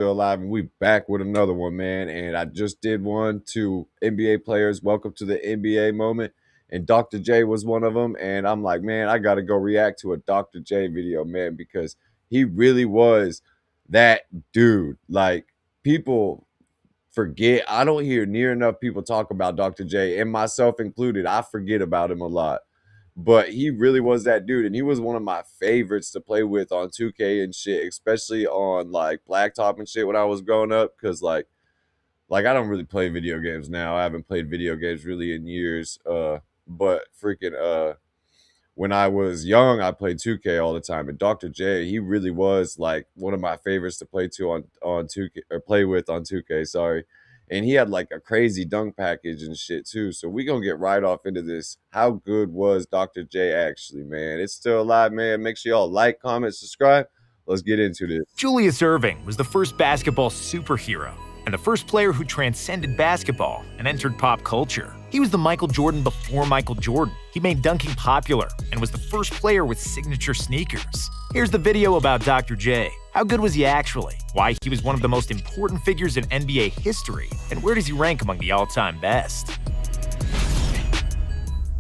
Still alive, and we back with another one, man. And I just did one to NBA players. Welcome to the NBA moment. And Dr. J was one of them. And I'm like, man, I got to go react to a Dr. J video, man, because he really was that dude. Like, people forget. I don't hear near enough people talk about Dr. J, and myself included. I forget about him a lot. But he really was that dude, and he was one of my favorites to play with on 2K and shit, especially on like Blacktop and shit when I was growing up. Cause like I don't really play video games now. I haven't played video games really in years. But freaking when I was young, I played 2K all the time. And Dr. J, he really was like one of my favorites to play to on 2K or play with on 2K, sorry. And he had like a crazy dunk package and shit too. So we gonna get right off into this. How good was Dr. J actually, man? It's still alive, man. Make sure y'all like, comment, subscribe. Let's get into this. Julius Erving was the first basketball superhero and the first player who transcended basketball and entered pop culture. He was the Michael Jordan before Michael Jordan. He made dunking popular and was the first player with signature sneakers. Here's the video about Dr. J. How good was he actually? Why he was one of the most important figures in NBA history? And where does he rank among the all-time best?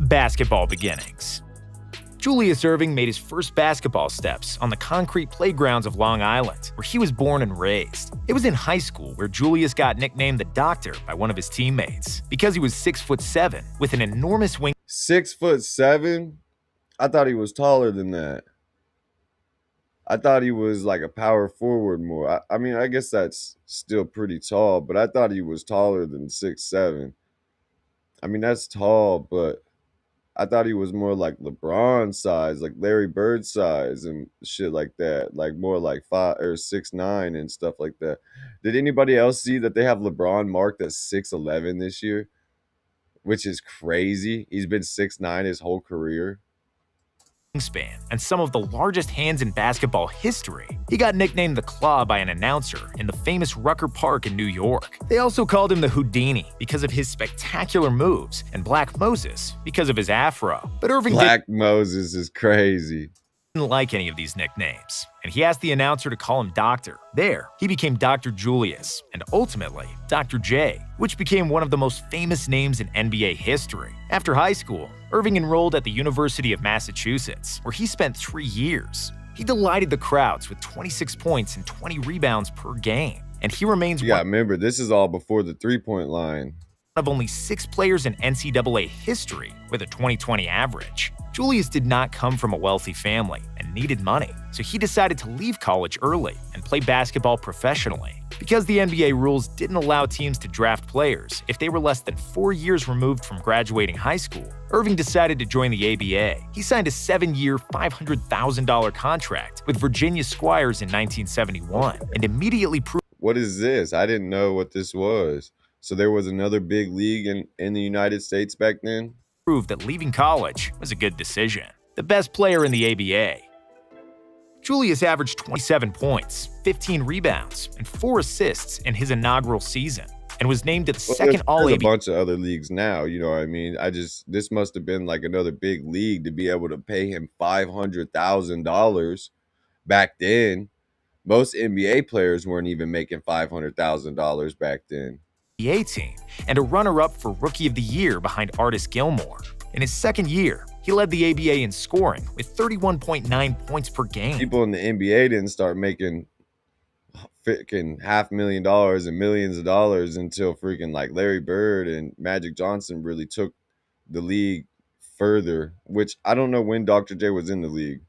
Basketball beginnings. Julius Erving made his first basketball steps on the concrete playgrounds of Long Island, where he was born and raised. It was in high school where Julius got nicknamed the Doctor by one of his teammates because he was 6'7" with an enormous wing. 6'7"? I thought he was taller than that. I thought he was like a power forward more. I mean, I guess that's still pretty tall, but I thought he was taller than 6'7". I mean, that's tall, but I thought he was more like LeBron size, like Larry Bird size and shit like that. Like more like 5 or 6'9" and stuff like that. Did anybody else see that they have LeBron marked as 6'11" this year? Which is crazy. He's been 6'9" his whole career. Wingspan and some of the largest hands in basketball history. He got nicknamed the Claw by an announcer in the famous Rucker Park in New York. They also called him the Houdini because of his spectacular moves and Black Moses because of his afro. But Erving Black Moses is crazy. Didn't like any of these nicknames, and he asked the announcer to call him Doctor. There, he became Dr. Julius, and ultimately, Dr. J, which became one of the most famous names in NBA history. After high school, Erving enrolled at the University of Massachusetts, where he spent 3 years. He delighted the crowds with 26 points and 20 rebounds per game, and he remains Yeah, remember, this is all before the three-point line. One of only 6 players in NCAA history with a 2020 average. Julius did not come from a wealthy family and needed money, so he decided to leave college early and play basketball professionally. Because the NBA rules didn't allow teams to draft players if they were less than 4 years removed from graduating high school, Erving decided to join the ABA. He signed a 7-year, $500,000 contract with Virginia Squires in 1971 and immediately proved. What is this? I didn't know what this was. So there was another big league in the United States back then? Proved that leaving college was a good decision. The best player in the ABA. Julius averaged 27 points, 15 rebounds, and 4 assists in his inaugural season, and was named the second All-ABA. There's a bunch of other leagues now, you know what I mean? This must have been like another big league to be able to pay him $500,000 back then. Most NBA players weren't even making $500,000 back then. Team, and a runner-up for Rookie of the Year behind Artis Gilmore. In his second year, he led the ABA in scoring with 31.9 points per game. People in the NBA didn't start making freaking $500,000 and millions of dollars until freaking like Larry Bird and Magic Johnson really took the league further, which I don't know when Dr. J was in the league.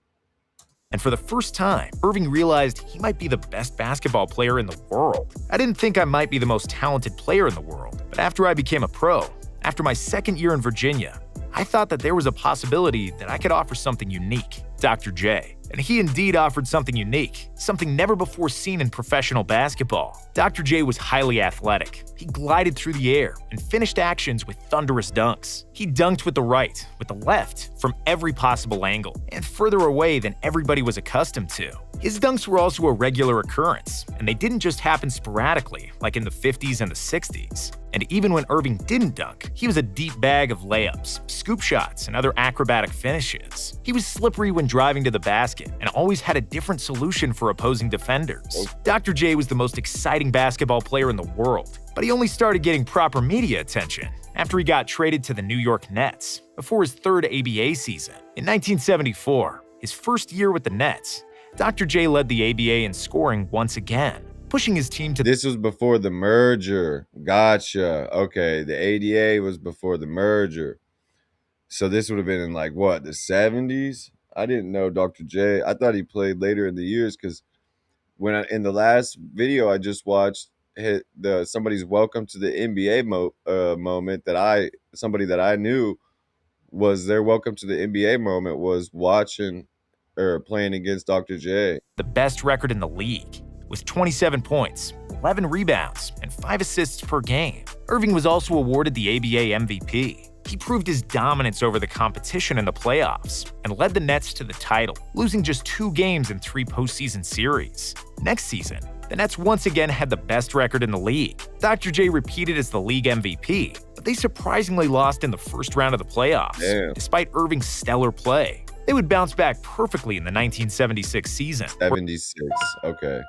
And for the first time, Erving realized he might be the best basketball player in the world. I didn't think I might be the most talented player in the world, but after I became a pro, after my second year in Virginia, I thought that there was a possibility that I could offer something unique. Dr. J. And he indeed offered something unique, something never before seen in professional basketball. Dr. J was highly athletic. He glided through the air and finished actions with thunderous dunks. He dunked with the right, with the left, from every possible angle, and further away than everybody was accustomed to. His dunks were also a regular occurrence, and they didn't just happen sporadically like in the 50s and the 60s. And even when Irving didn't dunk, he was a deep bag of layups, scoop shots, and other acrobatic finishes. He was slippery when driving to the basket and always had a different solution for opposing defenders. Dr. J was the most exciting basketball player in the world, but he only started getting proper media attention after he got traded to the New York Nets before his third ABA season. In 1974, his first year with the Nets, Dr. J led the ABA in scoring once again, pushing his team to— This was before the merger. Gotcha. Okay, the ADA was before the merger. So this would have been in like what, the 70s? I didn't know Dr. J. I thought he played later in the years because in the last video I just watched, somebody's welcome to the NBA moment somebody that I knew was their welcome to the NBA moment was watching or playing against Dr. J. the best record in the league, with 27 points, 11 rebounds, and 5 assists per game. Irving was also awarded the ABA MVP. He proved his dominance over the competition in the playoffs and led the Nets to the title, losing just 2 games in 3 postseason series. Next season, the Nets once again had the best record in the league. Dr. J repeated as the league MVP, but they surprisingly lost in the first round of the playoffs. Damn. Despite Irving's stellar play, they would bounce back perfectly in the 1976 season. 76, okay.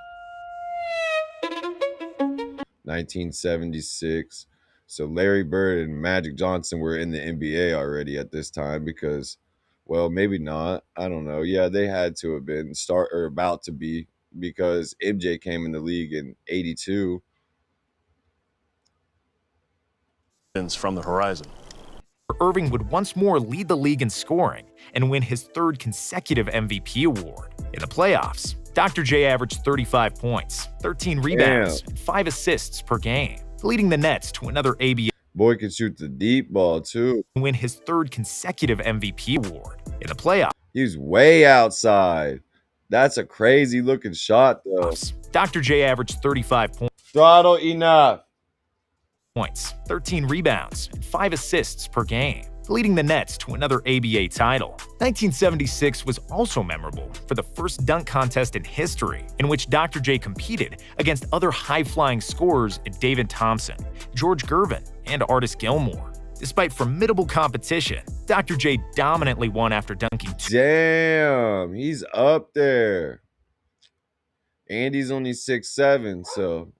1976. So Larry Bird and Magic Johnson were in the NBA already at this time because, well, maybe not. I don't know. Yeah, they had to have been about to be because MJ came in the league in 82. From the horizon. Irving would once more lead the league in scoring and win his 3rd consecutive MVP award. In the playoffs, Dr. J averaged 35 points, 13 rebounds, and 5 assists per game, leading the Nets to another ABA. Boy can shoot the deep ball too. Win his 3rd consecutive MVP award. In the playoffs, He's way outside. That's a crazy looking shot though. Dr. J averaged 35 Throttle enough. points, 13 rebounds, and 5 assists per game, leading the Nets to another ABA title. 1976 was also memorable for the first dunk contest in history in which Dr. J competed against other high-flying scorers David Thompson, George Gervin, and Artis Gilmore. Despite formidable competition, Dr. J dominantly won after dunking Damn, he's up there. Andy's only 6'7", so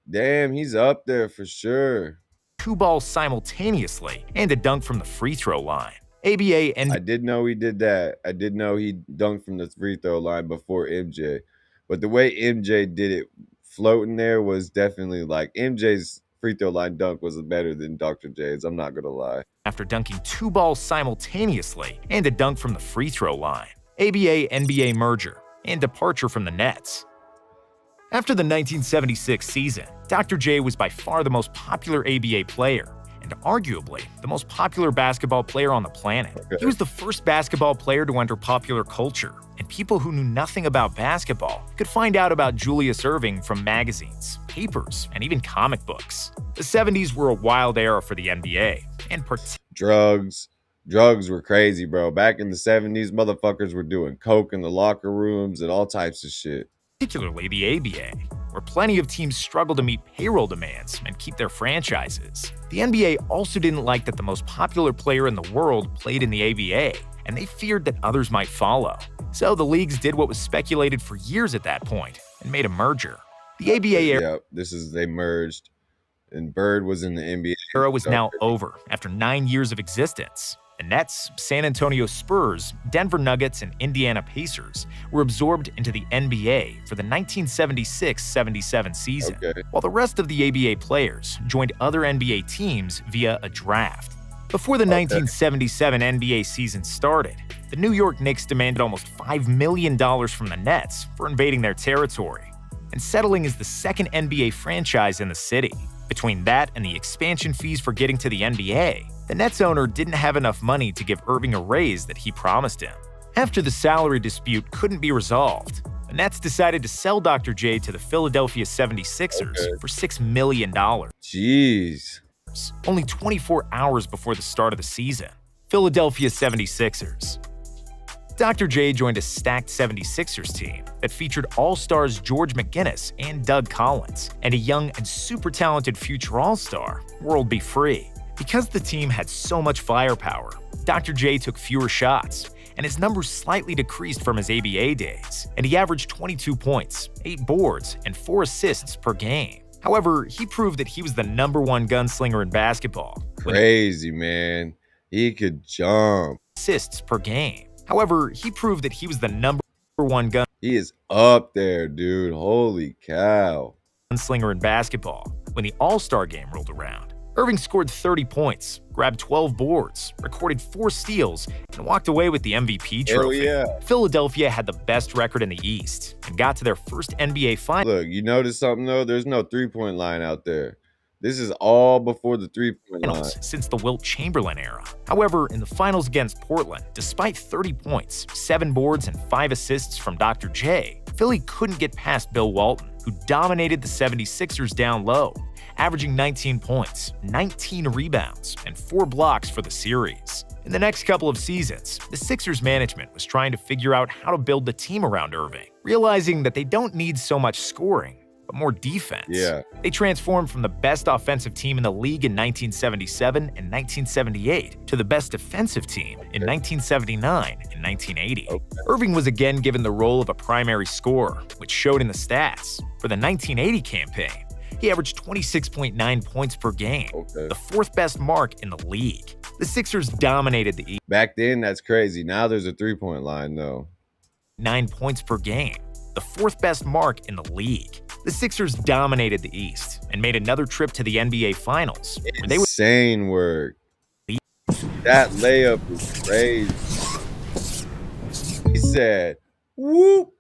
damn, he's up there for sure. 2 balls simultaneously and a dunk from the free throw line. ABA and I did know he did that. I did know he dunked from the free throw line before MJ. But the way MJ did it floating there was definitely like MJ's free throw line dunk was better than Dr. J's. I'm not going to lie. after dunking 2 balls simultaneously and a dunk from the free throw line. ABA-NBA merger and departure from the Nets. After the 1976 season, Dr. J was by far the most popular ABA player and arguably the most popular basketball player on the planet. He was the first basketball player to enter popular culture, and people who knew nothing about basketball could find out about Julius Erving from magazines, papers, and even comic books. The 70s were a wild era for the NBA, and Drugs were crazy, bro. Back in the 70s, motherfuckers were doing coke in the locker rooms and all types of shit. Particularly the ABA, where plenty of teams struggled to meet payroll demands and keep their franchises. The NBA also didn't like that the most popular player in the world played in the ABA, and they feared that others might follow. So the leagues did what was speculated for years at that point and made a merger. The ABA They merged, and Bird was in the NBA. Era was now over after 9 years of existence. The Nets, San Antonio Spurs, Denver Nuggets, and Indiana Pacers were absorbed into the NBA for the 1976-77 season, while the rest of the ABA players joined other NBA teams via a draft. Before the 1977 NBA season started, the New York Knicks demanded almost $5 million from the Nets for invading their territory and settling as the second NBA franchise in the city. Between that and the expansion fees for getting to the NBA, the Nets owner didn't have enough money to give Erving a raise that he promised him. After the salary dispute couldn't be resolved, the Nets decided to sell Dr. J to the Philadelphia 76ers for $6 million. Jeez. Only 24 hours before the start of the season. Philadelphia 76ers. Dr. J joined a stacked 76ers team that featured all-stars George McGinnis and Doug Collins, and a young and super talented future all-star, World B. Free. Because the team had so much firepower, Dr. J took fewer shots, and his numbers slightly decreased from his ABA days, and he averaged 22 points, 8 boards, and 4 assists per game. However, he proved that he was the #1 gunslinger in basketball. Crazy, man. He could jump. Assists per game. However, he proved that he was the #1 He is up there, dude. Holy cow. gunslinger in basketball. When the All-Star game rolled around, Irving scored 30 points, grabbed 12 boards, recorded 4 steals, and walked away with the MVP trophy. Hell yeah. Philadelphia had the best record in the East and got to their first NBA final. Look, you notice something, though? There's no three-point line out there. This is all before the three-point line. Since the Wilt Chamberlain era. However, in the finals against Portland, despite 30 points, 7 boards, and 5 assists from Dr. J, Philly couldn't get past Bill Walton, who dominated the 76ers down low, averaging 19 points, 19 rebounds, and 4 blocks for the series. In the next couple of seasons, the Sixers management was trying to figure out how to build the team around Irving, realizing that they don't need so much scoring, but more defense. Yeah. They transformed from the best offensive team in the league in 1977 and 1978 to the best defensive team in 1979 and 1980. Okay. Irving was again given the role of a primary scorer, which showed in the stats. For the 1980 campaign, he averaged 26.9 points per game, Okay. the 4th best mark in the league. The Sixers dominated the East, Back then, that's crazy. Now there's a three-point line, though. 9 points per game, the 4th best mark in the league. The Sixers dominated the East and made another trip to the NBA Finals, where they would Insane work. That layup is crazy. He said, whoop.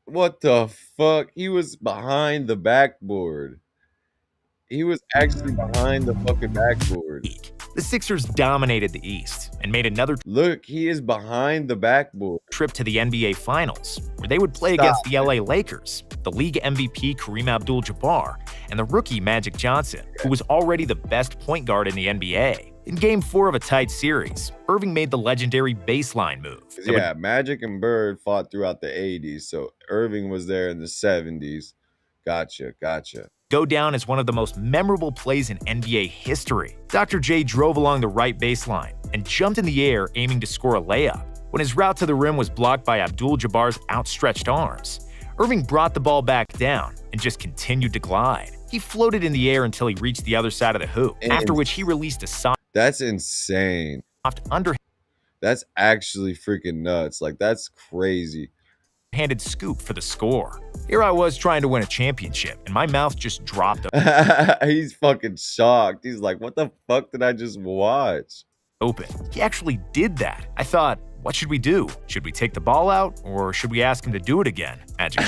What the fuck? He was behind the backboard. He was actually behind the fucking backboard. The Sixers dominated the East and made another Look, he is behind the backboard. trip to the NBA Finals, where they would play Stop against the LA Lakers, the league MVP Kareem Abdul-Jabbar, and the rookie Magic Johnson, who was already the best point guard in the NBA. In Game 4 of a tight series, Irving made the legendary baseline move. that would Yeah, Magic and Bird fought throughout the 80s, so Irving was there in the 70s. Gotcha. go down as one of the most memorable plays in NBA history. Dr. J drove along the right baseline and jumped in the air aiming to score a layup. When his route to the rim was blocked by Abdul-Jabbar's outstretched arms, Irving brought the ball back down and just continued to glide. He floated in the air until he reached the other side of the hoop, after which he released a soft That's insane. underhanded That's actually freaking nuts. Like, that's crazy. scoop for the score. Here I was trying to win a championship, and my mouth just dropped He's fucking shocked. He's like, what the fuck did I just watch? open. He actually did that. I thought, what should we do? Should we take the ball out, or should we ask him to do it again? Magic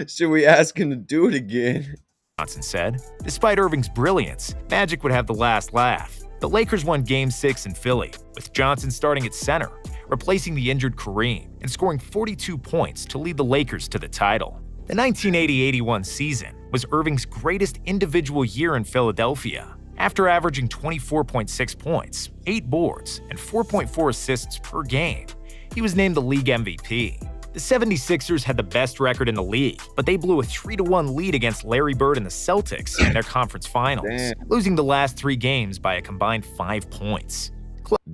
Should we ask him to do it again? Johnson said. Despite Irving's brilliance, Magic would have the last laugh. The Lakers won Game 6 in Philly, with Johnson starting at center, replacing the injured Kareem, and scoring 42 points to lead the Lakers to the title. The 1980-81 season was Irving's greatest individual year in Philadelphia. After averaging 24.6 points, 8 boards, and 4.4 assists per game, he was named the league MVP. The 76ers had the best record in the league, but they blew a 3-1 lead against Larry Bird and the Celtics in their conference finals, Damn. losing the last 3 games by a combined 5 points.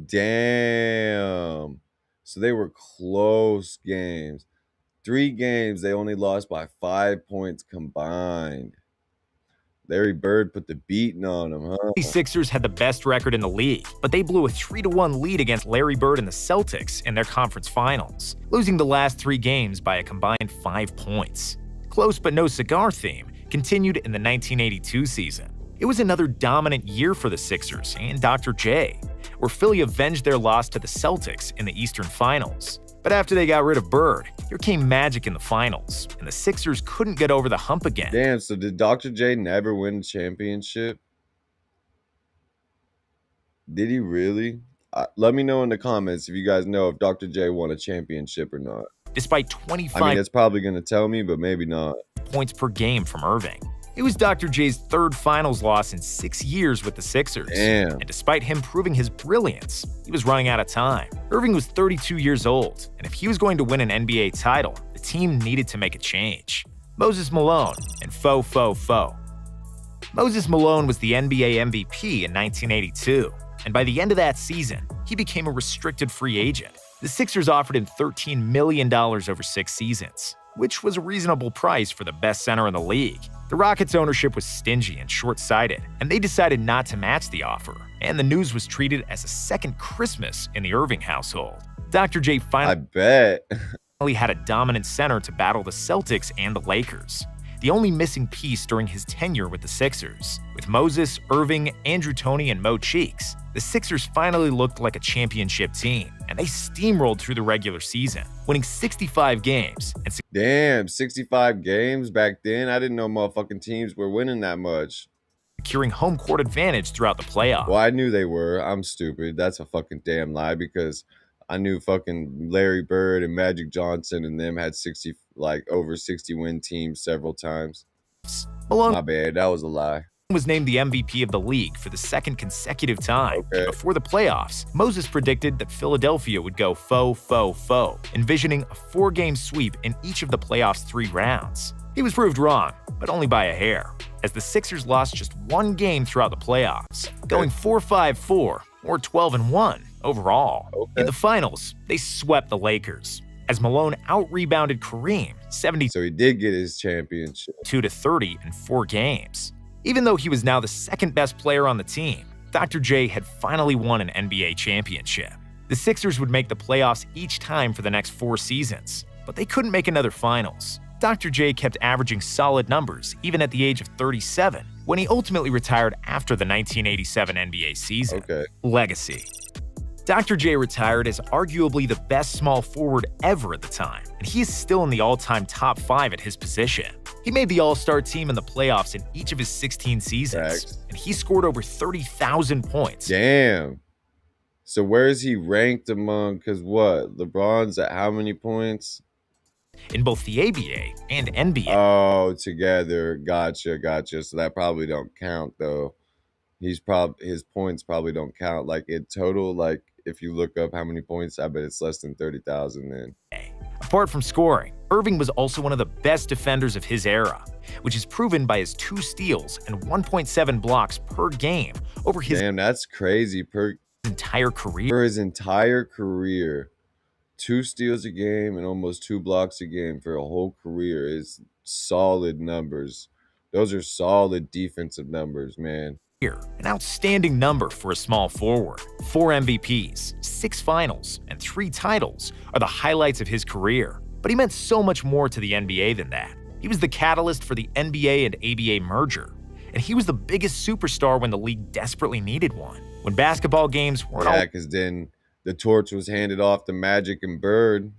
Damn. So they were close games. 3 games, they only lost by 5 points combined. Larry Bird put the beating on him, huh? The Sixers had the best record in the league, but they blew a 3-1 lead against Larry Bird and the Celtics in their conference finals, losing the last 3 games by a combined 5 points. Close but no cigar theme continued in the 1982 season. It was another dominant year for the Sixers and Dr. J, where Philly avenged their loss to the Celtics in the Eastern Finals. But after they got rid of Bird, here came Magic in the finals, and the Sixers couldn't get over the hump again. Damn, so did Dr. J never win a championship? Did he really? Let me know in the comments if you guys know if Dr. J won a championship or not. Despite 25 I mean, it's probably going to tell me, but maybe not. points per game from Irving. It was Dr. J's third finals loss in 6 years with the Sixers. Damn. And despite him proving his brilliance, he was running out of time. Irving was 32 years old, and if he was going to win an NBA title, the team needed to make a change. Moses Malone and Fo. Moses Malone was the NBA MVP in 1982, and by the end of that season, he became a restricted free agent. The Sixers offered him $13 million over 6 seasons, which was a reasonable price for the best center in the league. The Rockets' ownership was stingy and short-sighted, and they decided not to match the offer, and the news was treated as a second Christmas in the Irving household. Dr. J I finally bet. had a dominant center to battle the Celtics and the Lakers, the only missing piece during his tenure with the Sixers. With Moses, Irving, Andrew Toney, and Mo Cheeks, the Sixers finally looked like a championship team, and they steamrolled through the regular season, winning 65 games and Damn, 65 games back then? I didn't know motherfucking teams were winning that much. securing home court advantage throughout the playoffs. Well, I knew they were. I'm stupid. That's a fucking damn lie because I knew fucking Larry Bird and Magic Johnson and them had over 60 win teams several times. Malone My bad. That was a lie. was named the MVP of the league for the second consecutive time. Okay. And before the playoffs, Moses predicted that Philadelphia would go fo, envisioning a 4-game sweep in each of the playoffs' 3 rounds. He was proved wrong, but only by a hair, as the Sixers lost just 1 game throughout the playoffs, going 4-5-4 or 12-1 overall. Okay. In the finals, they swept the Lakers, as Malone out-rebounded Kareem 72 So he did get his championship. to 30 in 4 games. Even though he was now the second best player on the team, Dr. J had finally won an NBA championship. The Sixers would make the playoffs each time for the next 4 seasons, but they couldn't make another finals. Dr. J kept averaging solid numbers even at the age of 37, when he ultimately retired after the 1987 NBA season. Okay. Legacy. Dr. J retired as arguably the best small forward ever at the time, and he is still in the all-time top 5 at his position. He made the All-Star team in the playoffs in each of his 16 seasons, Facts. and he scored over 30,000 points. Damn. So where is he ranked among? Because what? LeBron's at how many points? In both the ABA and NBA. Oh, together. Gotcha. So that probably don't count though. His points probably don't count. Like in total, like if you look up how many points, I bet it's less than 30,000 then. Apart from scoring, Irving was also one of the best defenders of his era, which is proven by his 2 steals and 1.7 blocks per game over his Damn, that's crazy. entire career. For his entire career, 2 steals a game and almost 2 blocks a game for a whole career is solid numbers. Those are solid defensive numbers, man. An outstanding number for a small forward. 4 MVPs, 6 finals, and 3 titles are the highlights of his career. But he meant so much more to the NBA than that. He was the catalyst for the NBA and ABA merger, and he was the biggest superstar when the league desperately needed one. When basketball games weren't Yeah, because then the torch was handed off to Magic and Bird,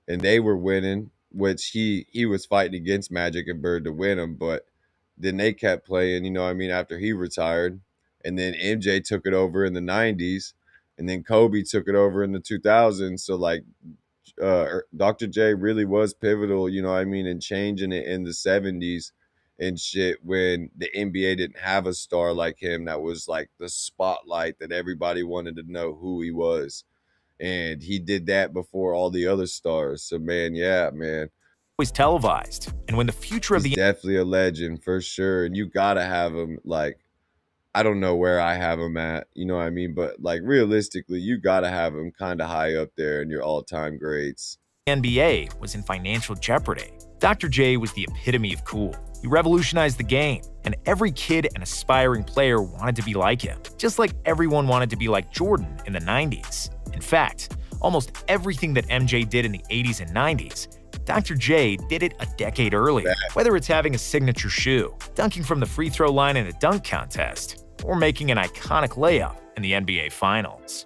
and they were winning, which he was fighting against Magic and Bird to win them, but then they kept playing, you know what I mean, after he retired. And then MJ took it over in the 90s, and then Kobe took it over in the 2000s. So, like, Dr. J really was pivotal, you know what I mean, in changing it in the 70s and shit when the NBA didn't have a star like him that was like the spotlight that everybody wanted to know who he was. And he did that before all the other stars. So, man, yeah, man. always televised. And when the future of He's the definitely a legend for sure. And you got to have him, like, I don't know where I have him at, you know what I mean? But, like, realistically, you got to have him kind of high up there in your all-time greats. NBA was in financial jeopardy, Dr. J was the epitome of cool. He revolutionized the game, and every kid and aspiring player wanted to be like him, just like everyone wanted to be like Jordan in the 90s. In fact, almost everything that MJ did in the 80s and 90s, Dr. J did it a decade earlier. Whether it's having a signature shoe, dunking from the free throw line in a dunk contest, or making an iconic layup in the NBA Finals.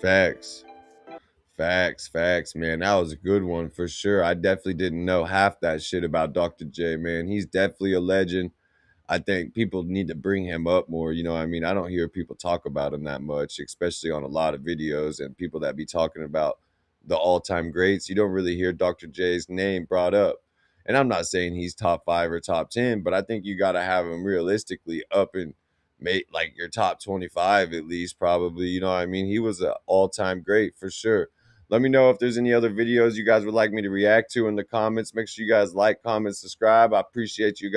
Facts, man. That was a good one for sure. I definitely didn't know half that shit about Dr. J, man. He's definitely a legend. I think people need to bring him up more. You know what I mean? I don't hear people talk about him that much, especially on a lot of videos and people that be talking about the all-time greats. You don't really hear Dr. J's name brought up. And I'm not saying he's top 5 or top 10, but I think you got to have him realistically up in like your top 25 at least, probably. You know what I mean? He was an all-time great for sure. Let me know if there's any other videos you guys would like me to react to in the comments. Make sure you guys like, comment, subscribe. I appreciate you guys.